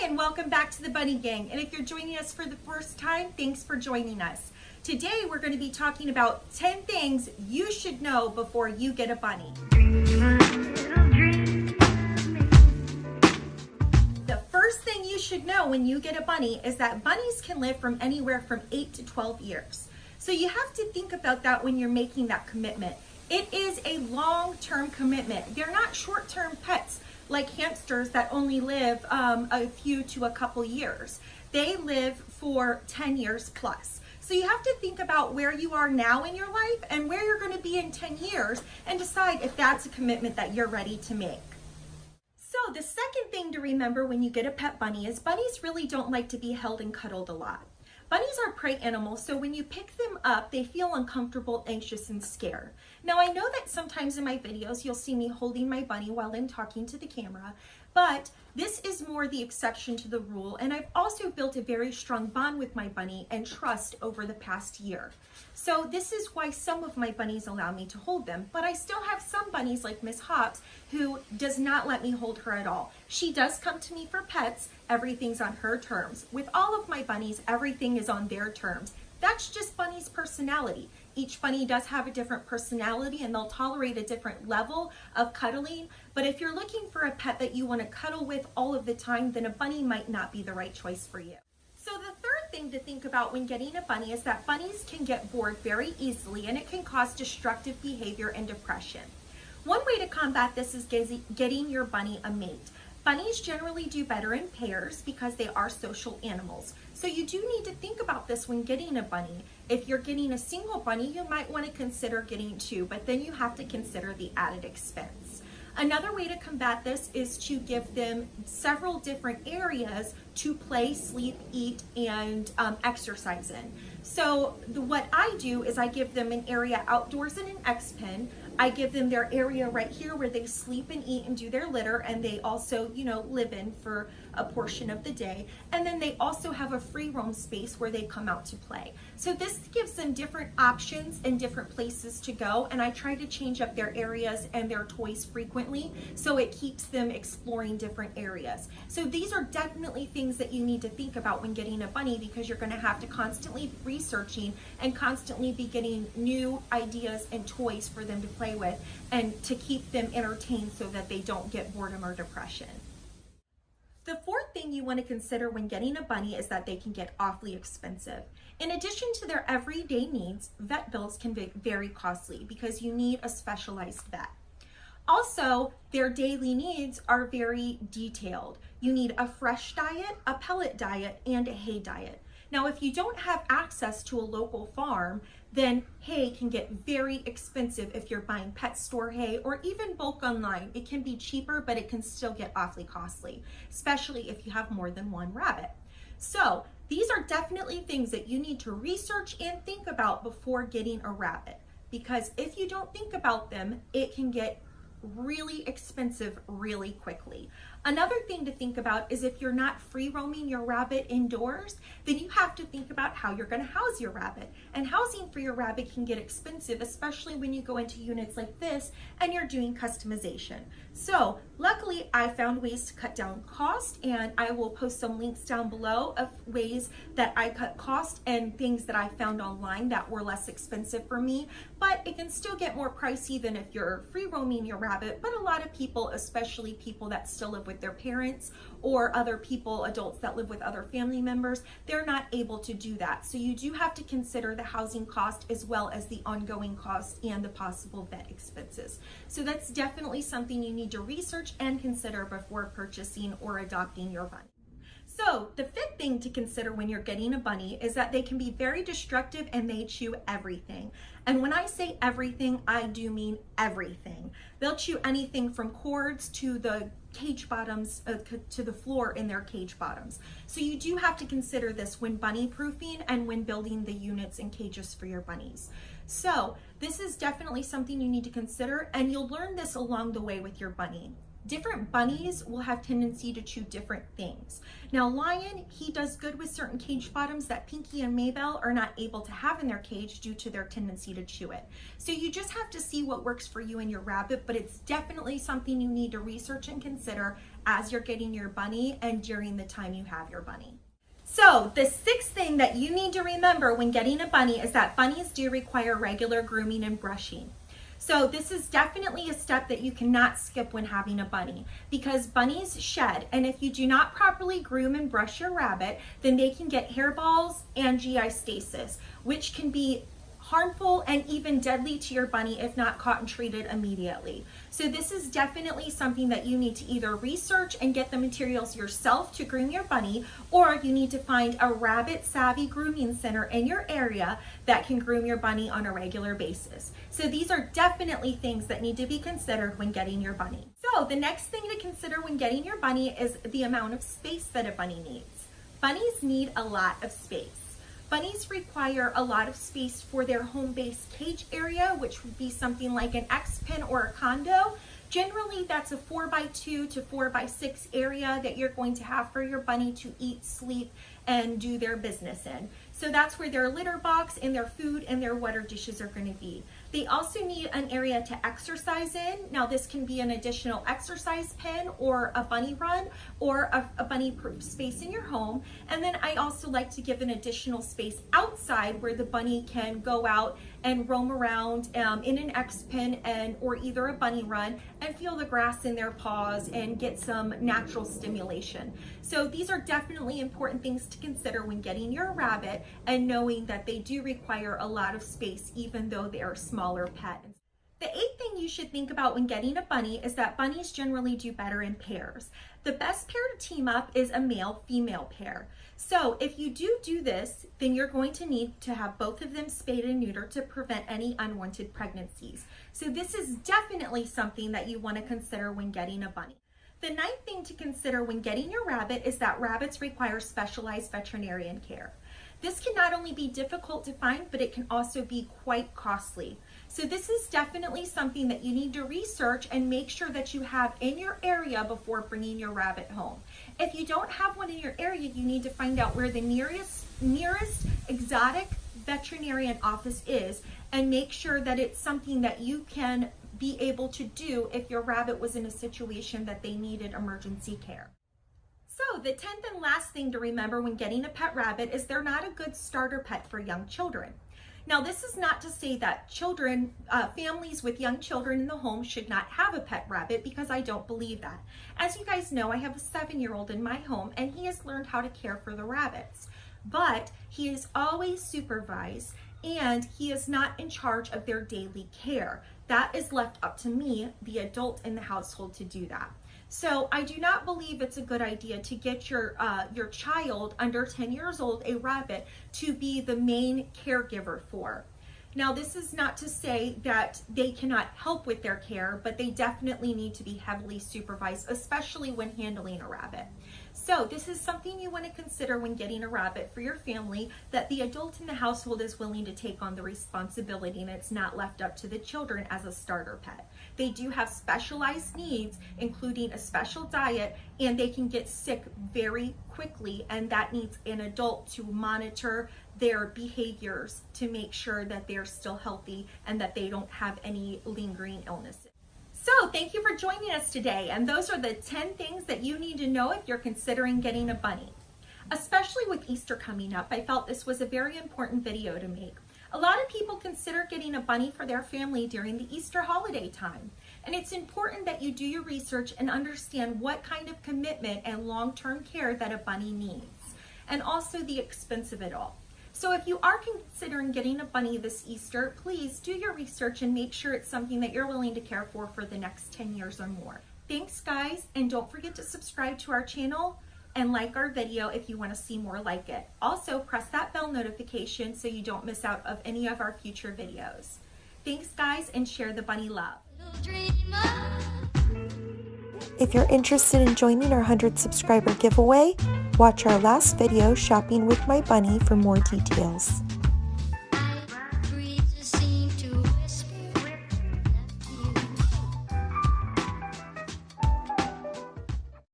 And welcome back to the Bunny Gang. And if you're joining us for the first time, thanks for joining us. Today we're going to be talking about 10 things you should know before you get a bunny. The first thing you should know when you get a bunny is that bunnies can live from anywhere from 8 to 12 years. So you have to think about that when you're making that commitment. It is a long-term commitment. They're not short-term pets like hamsters that only live a few to a couple years. They live for 10 years plus. So you have to think about where you are now in your life and where you're going to be in 10 years and decide if that's a commitment that you're ready to make. So the second thing to remember when you get a pet bunny is bunnies really don't like to be held and cuddled a lot. Bunnies are prey animals, so when you pick them up, they feel uncomfortable, anxious, and scared. Now, I know that sometimes in my videos, you'll see me holding my bunny while I'm talking to the camera, but this is more the exception to the rule, and I've also built a very strong bond with my bunny and trust over the past year. So this is why some of my bunnies allow me to hold them, but I still have some bunnies like Miss Hops who does not let me hold her at all. She does come to me for pets. Everything's on her terms. With all of my bunnies, everything is on their terms. That's just bunny's personality. Each bunny does have a different personality and they'll tolerate a different level of cuddling. But if you're looking for a pet that you want to cuddle with all of the time, then a bunny might not be the right choice for you. So the third thing to think about when getting a bunny is that bunnies can get bored very easily and it can cause destructive behavior and depression. One way to combat this is getting your bunny a mate. Bunnies generally do better in pairs because they are social animals. So you do need to think about this when getting a bunny. If you're getting a single bunny, you might want to consider getting two, but then you have to consider the added expense. Another way to combat this is to give them several different areas to play, sleep, eat, and exercise in. So what I do is I give them an area outdoors in an X pen. I give them their area right here where they sleep and eat and do their litter, and they also, live in for a portion of the day. And then they also have a free roam space where they come out to play. So this gives them different options and different places to go, and I try to change up their areas and their toys frequently so it keeps them exploring different areas. So these are definitely things that you need to think about when getting a bunny, because you're going to have to constantly be researching and constantly be getting new ideas and toys for them to play with and to keep them entertained so that they don't get boredom or depression. The fourth thing you want to consider when getting a bunny is that they can get awfully expensive. In addition to their everyday needs, vet bills can be very costly because you need a specialized vet. Also, their daily needs are very detailed. You need a fresh diet, a pellet diet, and a hay diet. Now, if you don't have access to a local farm, then hay can get very expensive if you're buying pet store hay or even bulk online. It can be cheaper, but it can still get awfully costly, especially if you have more than one rabbit. So these are definitely things that you need to research and think about before getting a rabbit, because if you don't think about them, it can get really expensive really quickly. Another thing to think about is if you're not free roaming your rabbit indoors, then you have to think about how you're going to house your rabbit. And housing for your rabbit can get expensive, especially when you go into units like this and you're doing customization. So luckily I found ways to cut down cost, and I will post some links down below of ways that I cut cost and things that I found online that were less expensive for me, but it can still get more pricey than if you're free roaming your rabbit. But a lot of people, especially people that still live with their parents or other people, adults that live with other family members, they're not able to do that. So you do have to consider the housing cost as well as the ongoing cost and the possible vet expenses. So that's definitely something you need to research and consider before purchasing or adopting your bunny. So the fifth thing to consider when you're getting a bunny is that they can be very destructive and they chew everything. And when I say everything, I do mean everything. They'll chew anything from cords to the cage bottoms, to the floor in their cage bottoms. So you do have to consider this when bunny proofing and when building the units and cages for your bunnies. So this is definitely something you need to consider, and you'll learn this along the way with your bunny. Different bunnies will have tendency to chew different things. Now Lion, he does good with certain cage bottoms that Pinky and Maybell are not able to have in their cage due to their tendency to chew it. So you just have to see what works for you and your rabbit, but it's definitely something you need to research and consider as you're getting your bunny and during the time you have your bunny. So the sixth thing that you need to remember when getting a bunny is that bunnies do require regular grooming and brushing. So this is definitely a step that you cannot skip when having a bunny, because bunnies shed, and if you do not properly groom and brush your rabbit, then they can get hairballs and GI stasis, which can be harmful and even deadly to your bunny if not caught and treated immediately. So this is definitely something that you need to either research and get the materials yourself to groom your bunny, or you need to find a rabbit savvy grooming center in your area that can groom your bunny on a regular basis. So these are definitely things that need to be considered when getting your bunny. So the next thing to consider when getting your bunny is the amount of space that a bunny needs. Bunnies need a lot of space. Bunnies require a lot of space for their home-based cage area, which would be something like an X-pen or a condo. Generally, that's a 4x2 to 4x6 area that you're going to have for your bunny to eat, sleep, and do their business in. So that's where their litter box and their food and their water dishes are going to be. They also need an area to exercise in. Now this can be an additional exercise pen or a bunny run or a bunny proof space in your home. And then I also like to give an additional space outside where the bunny can go out and roam around in an X-pen or either a bunny run and feel the grass in their paws and get some natural stimulation. So these are definitely important things to consider when getting your rabbit and knowing that they do require a lot of space even though they are a smaller pet. The eighth thing you should think about when getting a bunny is that bunnies generally do better in pairs. The best pair to team up is a male-female pair. So if you do this, then you're going to need to have both of them spayed and neutered to prevent any unwanted pregnancies. So this is definitely something that you want to consider when getting a bunny. The ninth thing to consider when getting your rabbit is that rabbits require specialized veterinarian care. This can not only be difficult to find, but it can also be quite costly. So this is definitely something that you need to research and make sure that you have in your area before bringing your rabbit home. If you don't have one in your area, you need to find out where the nearest exotic veterinarian office is and make sure that it's something that you can be able to do if your rabbit was in a situation that they needed emergency care. So the 10th and last thing to remember when getting a pet rabbit is they're not a good starter pet for young children. Now this is not to say that families with young children in the home should not have a pet rabbit, because I don't believe that. As you guys know, I have a 7-year-old in my home and he has learned how to care for the rabbits, but he is always supervised and he is not in charge of their daily care. That is left up to me, the adult in the household, to do that. So I do not believe it's a good idea to get your child under 10 years old a rabbit to be the main caregiver for. Now this is not to say that they cannot help with their care, but they definitely need to be heavily supervised, especially when handling a rabbit. So this is something you want to consider when getting a rabbit for your family, that the adult in the household is willing to take on the responsibility and it's not left up to the children as a starter pet. They do have specialized needs, including a special diet, and they can get sick very quickly, and that needs an adult to monitor their behaviors to make sure that they're still healthy and that they don't have any lingering illnesses. So thank you for joining us today, and those are the 10 things that you need to know if you're considering getting a bunny. Especially with Easter coming up, I felt this was a very important video to make. A lot of people consider getting a bunny for their family during the Easter holiday time, and it's important that you do your research and understand what kind of commitment and long-term care that a bunny needs, and also the expense of it all. So if you are considering getting a bunny this Easter, please do your research and make sure it's something that you're willing to care for the next 10 years or more. Thanks guys, and don't forget to subscribe to our channel and like our video if you want to see more like it. Also, press that bell notification so you don't miss out of any of our future videos. Thanks guys, and share the bunny love. If you're interested in joining our 100 subscriber giveaway, watch our last video, Shopping with My Bunny, for more details.